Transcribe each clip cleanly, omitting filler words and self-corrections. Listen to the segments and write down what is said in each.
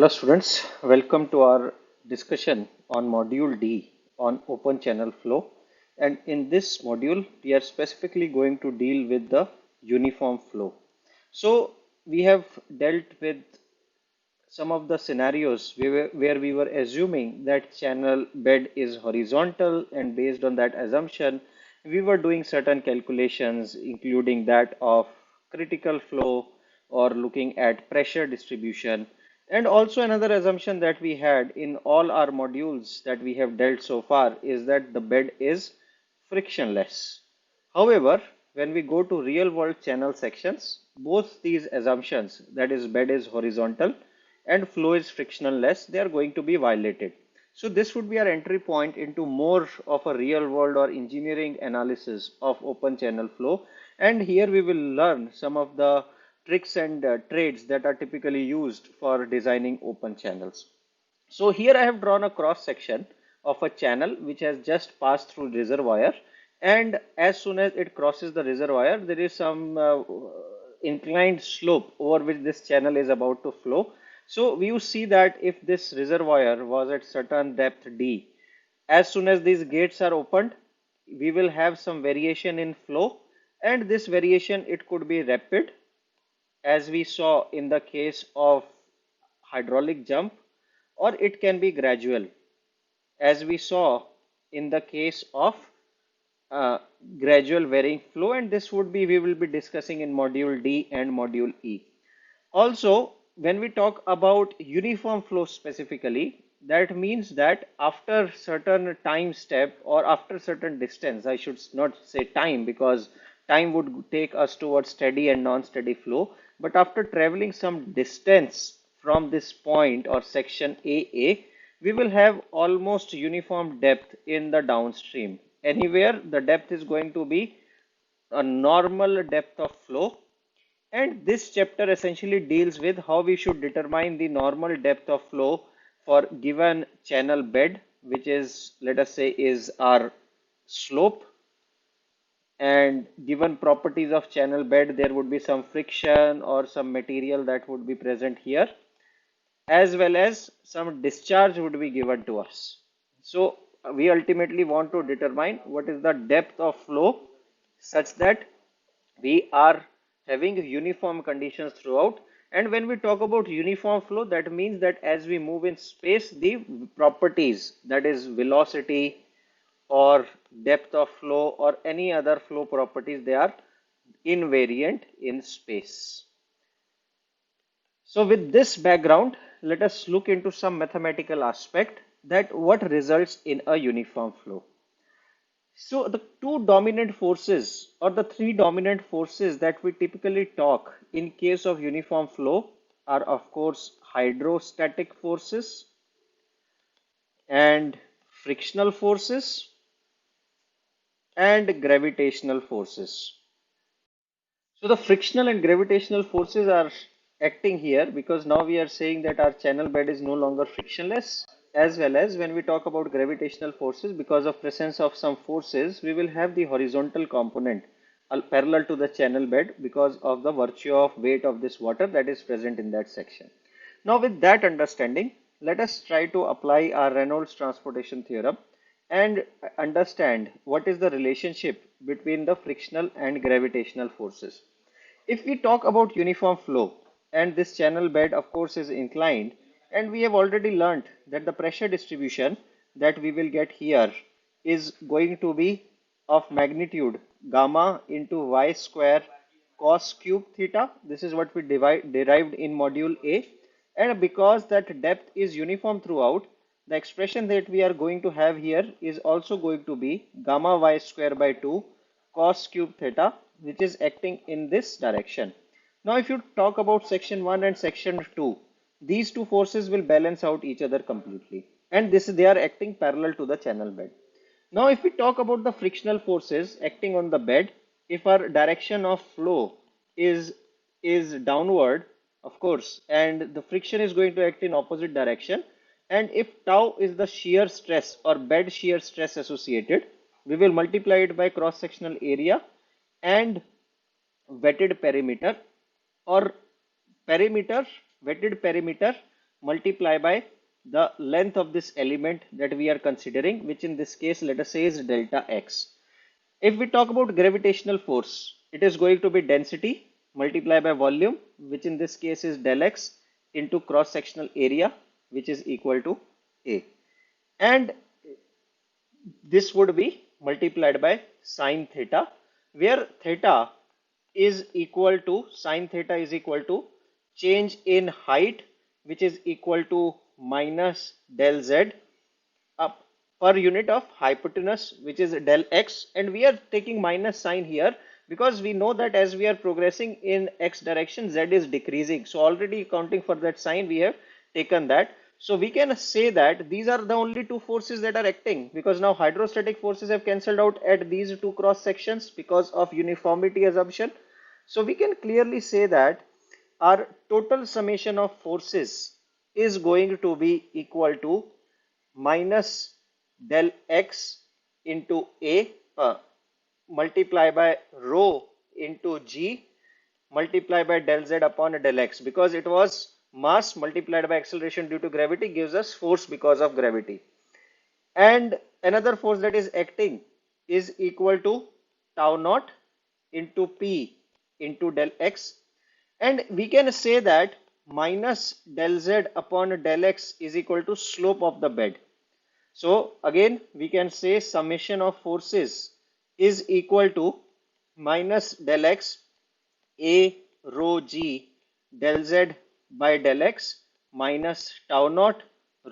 Hello students, welcome to our discussion on module D on open channel flow, and in this module we are specifically going to deal with the uniform flow. So we have dealt with some of the scenarios where we were assuming that channel bed is horizontal, and based on that assumption we were doing certain calculations including that of critical flow or looking at pressure distribution. And also another assumption that we had in all our modules that we have dealt so far is that the bed is frictionless. However, when we go to real world channel sections, both these assumptions, that is bed is horizontal and flow is frictionless, they are going to be violated. So this would be our entry point into more of a real world or engineering analysis of open channel flow. And here we will learn some of the tricks and trades that are typically used for designing open channels. So here I have drawn a cross section of a channel which has just passed through reservoir, and as soon as it crosses the reservoir there is some inclined slope over which this channel is about to flow. So we see that if this reservoir was at certain depth D, as soon as these gates are opened we will have some variation in flow, and this variation it could be rapid as we saw in the case of hydraulic jump, or it can be gradual as we saw in the case of uh, gradual varying flow, and this would be we will be discussing in module D and module E. Also, when we talk about uniform flow specifically, that means that after certain time step or after certain distance, I should not say time because time would take us towards steady and non-steady flow, but after traveling some distance from this point or section AA, we will have almost uniform depth in the downstream. Anywhere the depth is going to be a normal depth of flow, and this chapter essentially deals with how we should determine the normal depth of flow for given channel bed, which is, let us say, is our slope. And given properties of channel bed, there would be some friction or some material that would be present here, as well as some discharge would be given to us. So we ultimately want to determine what is the depth of flow such that we are having uniform conditions throughout. And when we talk about uniform flow, that means that as we move in space, the properties, that is velocity or depth of flow or any other flow properties, they are invariant in space. So with this background, let us look into some mathematical aspect that what results in a uniform flow. So the two dominant forces or the three dominant forces that we typically talk in case of uniform flow are of course hydrostatic forces and frictional forces and gravitational forces. So the frictional and gravitational forces are acting here because now we are saying that our channel bed is no longer frictionless, as well as when we talk about gravitational forces, because of presence of some forces, we will have the horizontal component parallel to the channel bed because of the virtue of weight of this water that is present in that section. Now with that understanding, let us try to apply our Reynolds transportation theorem and understand what is the relationship between the frictional and gravitational forces. If we talk about uniform flow, and this channel bed of course is inclined, and we have already learnt that the pressure distribution that we will get here is going to be of magnitude gamma into y square cos cube theta. This is what we derived in module A. And because that depth is uniform throughout, the expression that we are going to have here is also going to be gamma y square by 2 cos cube theta, which is acting in this direction. Now, if you talk about section 1 and section 2, these two forces will balance out each other completely. And this they are acting parallel to the channel bed. Now, if we talk about the frictional forces acting on the bed, if our direction of flow is downward, of course, and the friction is going to act in opposite direction, and if tau is the shear stress or bed shear stress associated, we will multiply it by cross sectional area and wetted perimeter, or perimeter, wetted perimeter multiply by the length of this element that we are considering, which in this case, let us say, is delta x. If we talk about gravitational force, it is going to be density multiplied by volume, which in this case is del x into cross-sectional area, which is equal to A. And this would be multiplied by sine theta, where theta is equal to, sine theta is equal to change in height, which is equal to minus del z up per unit of hypotenuse, which is del x, and we are taking minus sign here because we know that as we are progressing in x direction, z is decreasing. So already accounting for that sign, we have taken that. So we can say that these are the only two forces that are acting, because now hydrostatic forces have cancelled out at these two cross sections because of uniformity assumption. So we can clearly say that our total summation of forces is going to be equal to minus del x into A multiply by rho into G multiply by del z upon del x, because it was mass multiplied by acceleration due to gravity gives us force because of gravity. And another force that is acting is equal to tau naught into P into del x. And we can say that minus del z upon del x is equal to slope of the bed. So again, we can say summation of forces is equal to minus del x A rho G del z by del x minus tau naught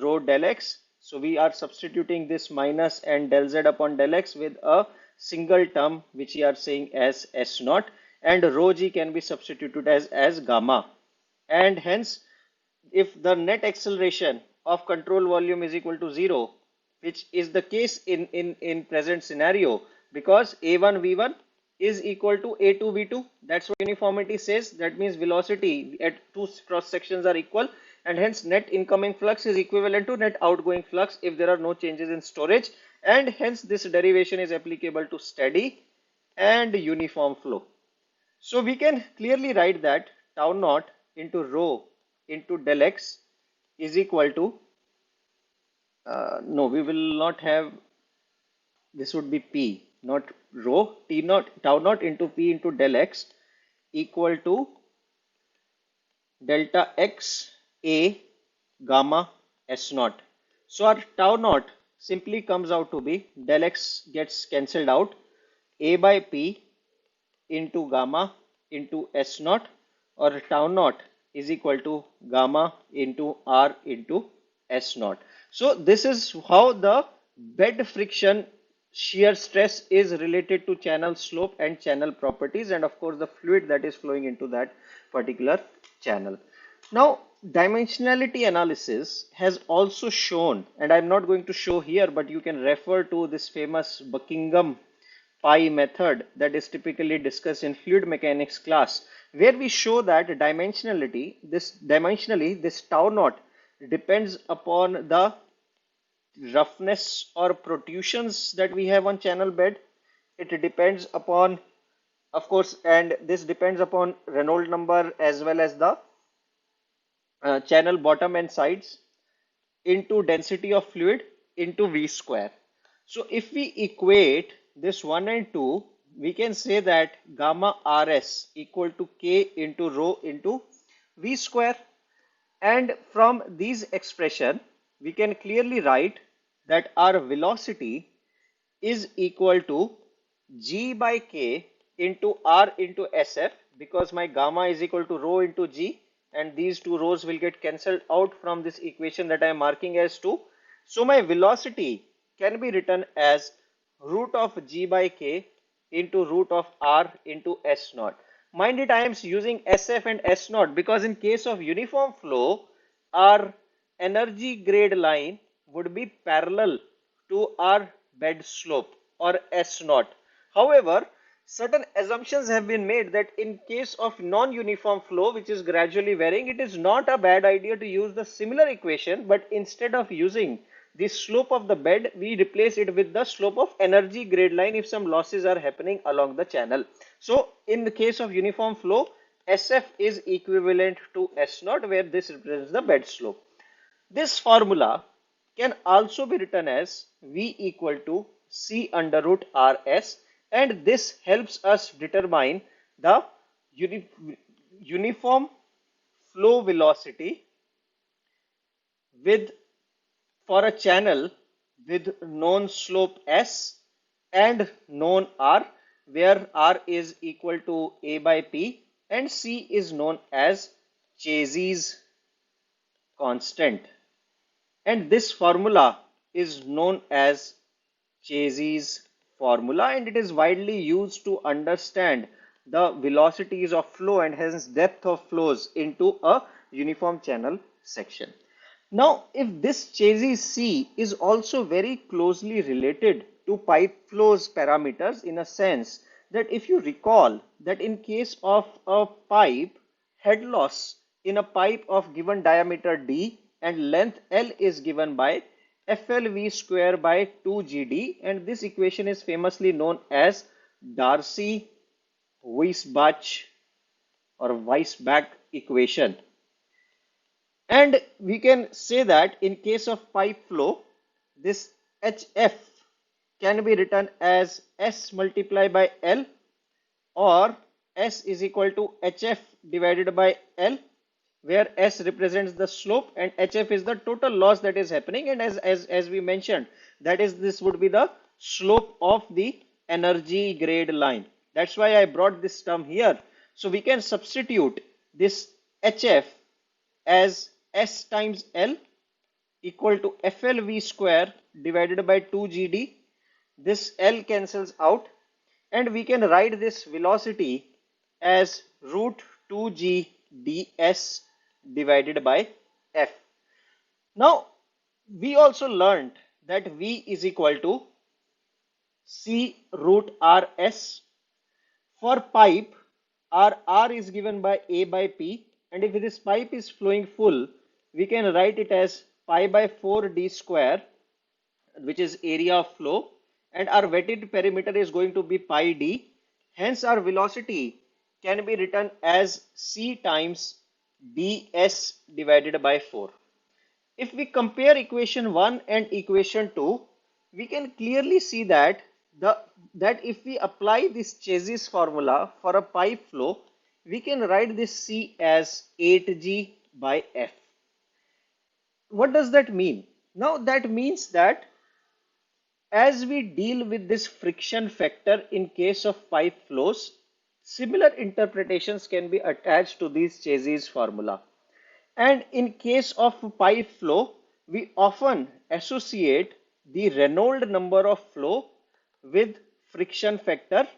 rho del x. So we are substituting this minus and del z upon del x with a single term which we are saying as S naught, and rho G can be substituted as gamma. And hence, if the net acceleration of control volume is equal to 0, which is the case in present scenario, because A1 V1 is equal to A2 V2, that's what uniformity says. That means velocity at two cross sections are equal, and hence net incoming flux is equivalent to net outgoing flux if there are no changes in storage, and hence this derivation is applicable to steady and uniform flow. So we can clearly write that tau naught into rho into del x is equal to, no, we will not have, this would be P, not rho, T naught, tau naught into P into del x equal to delta x A gamma S naught. So our tau naught simply comes out to be, del x gets cancelled out, A by P into gamma into S naught, or tau naught is equal to gamma into R into S naught. So this is how the bed friction shear stress is related to channel slope and channel properties, and of course the fluid that is flowing into that particular channel. Now, dimensionality analysis has also shown, and I'm not going to show here, but you can refer to this famous Buckingham pi method that is typically discussed in fluid mechanics class, where we show that dimensionally this tau naught depends upon the roughness or protrusions that we have on channel bed. It depends upon, of course, and this depends upon Reynolds number as well as the channel bottom and sides into density of fluid into V square. So if we equate this 1 and 2, we can say that gamma RS equal to K into rho into V square. And from these expression, we can clearly write that our velocity is equal to G by K into R into SF, because my gamma is equal to rho into G, and these two rows will get cancelled out from this equation that I am marking as 2. So my velocity can be written as root of G by K into root of R into S naught. Mind it, I am using SF and S naught because in case of uniform flow, our energy grade line would be parallel to our bed slope or S naught. However, certain assumptions have been made that in case of non-uniform flow, which is gradually varying, it is not a bad idea to use the similar equation, but instead of using the slope of the bed, we replace it with the slope of energy grade line if some losses are happening along the channel. So in the case of uniform flow, SF is equivalent to S naught, where this represents the bed slope. This formula can also be written as V equal to C under root Rs, and this helps us determine the uniform flow velocity with for a channel with known slope S and known R, where R is equal to A by P and C is known as Chazy's constant. And this formula is known as Chazy's formula, and it is widely used to understand the velocities of flow and hence depth of flows into a uniform channel section. Now, if this Chazy's C is also very closely related to pipe flows parameters in a sense that if you recall that in case of a pipe, head loss in a pipe of given diameter D and length L is given by FLV square by 2GD, and this equation is famously known as Darcy-Weisbach or Weisbach equation. And we can say that in case of pipe flow, this HF can be written as S multiplied by L, or S is equal to HF divided by L, where S represents the slope and HF is the total loss that is happening. And as we mentioned, that is, this would be the slope of the energy grade line. That's why I brought this term here. So we can substitute this HF as S times L equal to FLV square divided by 2GD. This L cancels out, and we can write this velocity as root 2G ds divided by F. Now, we also learned that V is equal to C root Rs. For pipe, R is given by A by P, and if this pipe is flowing full, we can write it as pi by 4d square, which is area of flow, and our wetted perimeter is going to be pi d. Hence, our velocity can be written as C times ds divided by 4. If we compare equation 1 and equation 2, we can clearly see that if we apply this Chazy's formula for a pipe flow, we can write this C as 8G by F. What does that mean? Now that means that as we deal with this friction factor in case of pipe flows, similar interpretations can be attached to this Chazy's formula. And in case of pipe flow, we often associate the Reynolds number of flow with friction factor,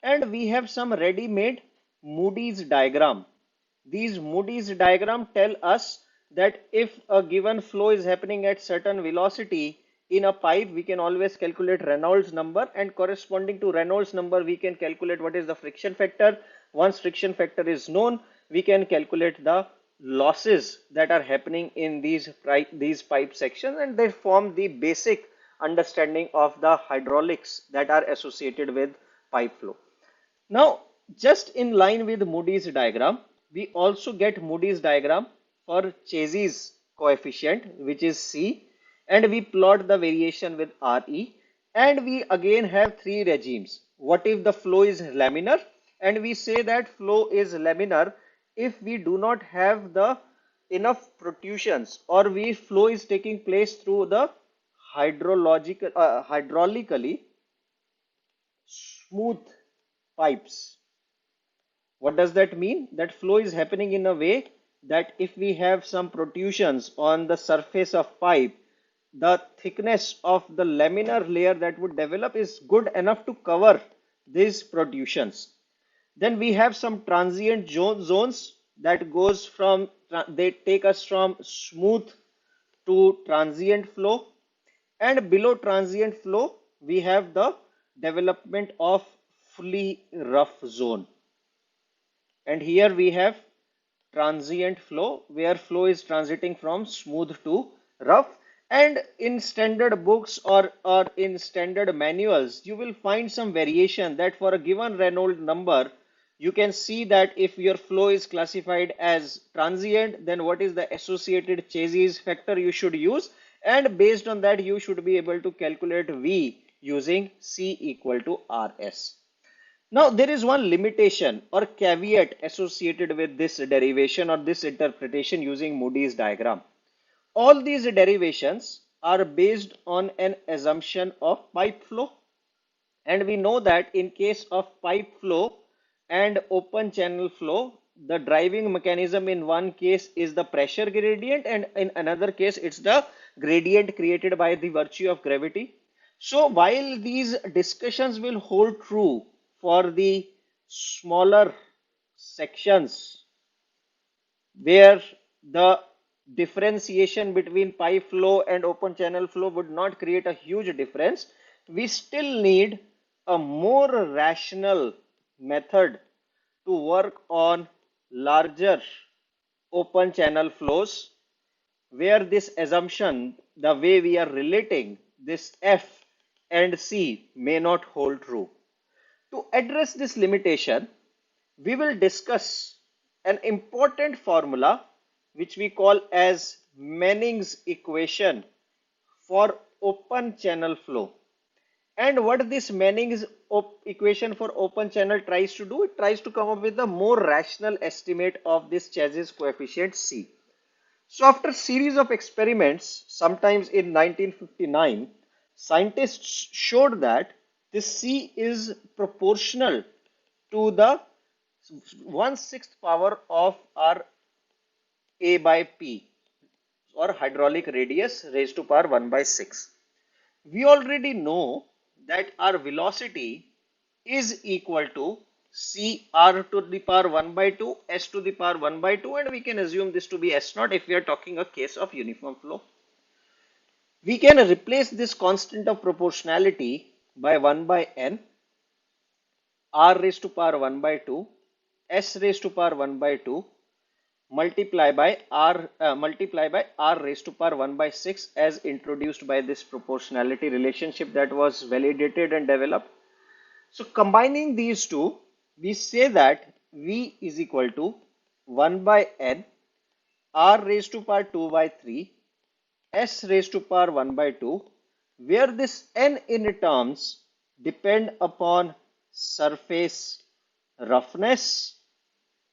and we have some ready-made Moody's diagram. These Moody's diagram tell us that if a given flow is happening at certain velocity in a pipe, we can always calculate Reynolds number, and corresponding to Reynolds number, we can calculate what is the friction factor. Once friction factor is known, we can calculate the losses that are happening in these pipe sections, and they form the basic understanding of the hydraulics that are associated with pipe flow. Now, just in line with Moody's diagram, we also get Moody's diagram for Chazy's coefficient, which is C, and we plot the variation with Re, and we again have three regimes. What if the flow is laminar? And we say that flow is laminar if we do not have the enough protrusions, or flow is taking place through the hydraulically smooth pipes. What does that mean? That flow is happening in a way that if we have some protrusions on the surface of pipe, the thickness of the laminar layer that would develop is good enough to cover these protrusions. Then we have some transient zones that goes from, they take us from smooth to transient flow, and below transient flow we have the development of fully rough zone. And here we have transient flow, where flow is transiting from smooth to rough. And in standard books or in standard manuals, you will find some variation that for a given Reynolds number, you can see that if your flow is classified as transient, then what is the associated Chase's factor you should use, and based on that you should be able to calculate V using C equal to RS. Now there is one limitation or caveat associated with this derivation or this interpretation using Moody's diagram. All these derivations are based on an assumption of pipe flow, and we know that in case of pipe flow and open channel flow, the driving mechanism in one case is the pressure gradient, and in another case it's the gradient created by the virtue of gravity. So while these discussions will hold true for the smaller sections where the differentiation between pipe flow and open channel flow would not create a huge difference, we still need a more rational method to work on larger open channel flows where this assumption, the way we are relating this F and C, may not hold true. To address this limitation, we will discuss an important formula which we call as Manning's equation for open channel flow. And what this Manning's equation for open channel tries to do, it tries to come up with a more rational estimate of this Chase's coefficient C. So after series of experiments, sometimes in 1959, scientists showed that this C is proportional to the 1/6 power of our A by P, or hydraulic radius raised to power 1/6. We already know that our velocity is equal to CR to the power 1/2, S to the power 1/2, and we can assume this to be S naught if we are talking a case of uniform flow. We can replace this constant of proportionality by 1/n, R raised to power 1/2, S raised to power 1/2, multiply by R raised to power 1/6 as introduced by this proportionality relationship that was validated and developed. So combining these two, we say that V is equal to 1/n, R raised to power 2/3, S raised to power 1/2, where this n in terms depend upon surface roughness,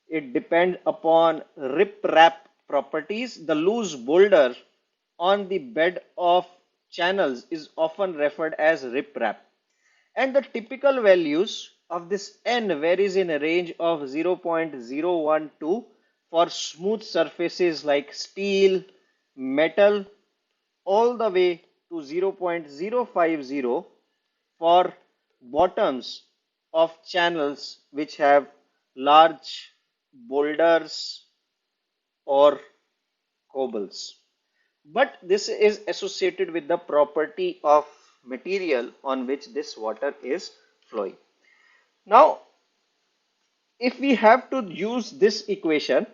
it depends upon riprap properties. The loose boulder on the bed of channels is often referred as riprap. And the typical values of this n varies in a range of 0.012 for smooth surfaces like steel, metal, all the way to 0.050 for bottoms of channels which have large boulders or cobbles. But this is associated with the property of material on which this water is flowing. Now, if we have to use this equation,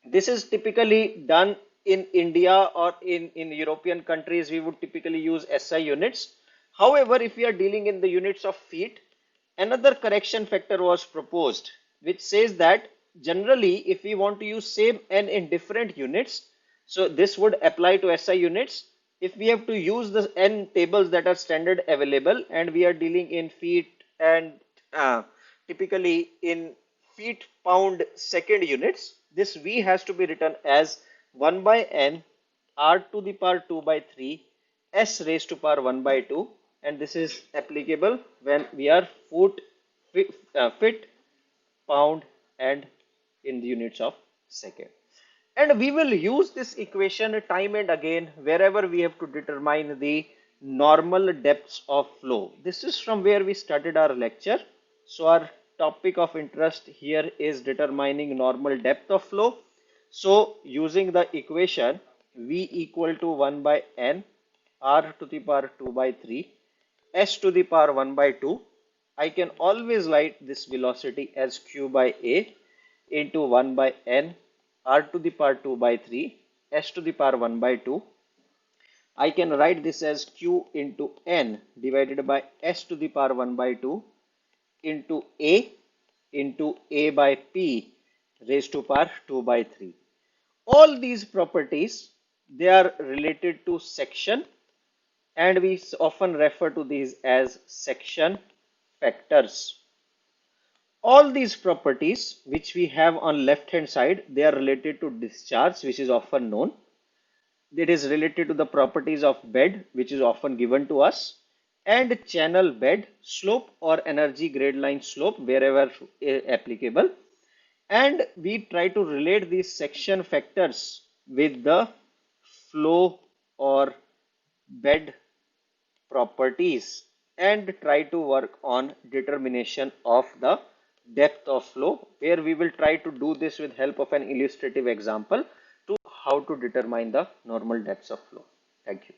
this is typically done in India or in European countries, we would typically use SI units. However, if we are dealing in the units of feet, another correction factor was proposed, which says that generally if we want to use same n in different units, so this would apply to SI units. If we have to use the n tables that are standard available and we are dealing in feet and typically in feet pound second units, this V has to be written as 1/n R to the power 2/3 S raised to power 1/2, and this is applicable when we are feet, pound and in the units of second. And we will use this equation time and again wherever we have to determine the normal depths of flow. This is from where we started our lecture. So our topic of interest here is determining normal depth of flow. So using the equation V equal to 1/n R to the power 2/3 S to the power 1/2, I can always write this velocity as Q by A into 1/n R to the power 2/3 S to the power 1/2. I can write this as Q into N divided by S to the power 1/2 into A into A by P raised to power 2 by 3. All these properties, they are related to section, and we often refer to these as section factors. All these properties which we have on left hand side, they are related to discharge, which is often known. It is related to the properties of bed, which is often given to us, and channel bed slope or energy grade line slope wherever applicable. And we try to relate these section factors with the flow or bed properties and try to work on determination of the depth of flow, where we will try to do this with help of an illustrative example to how to determine the normal depths of flow. Thank you.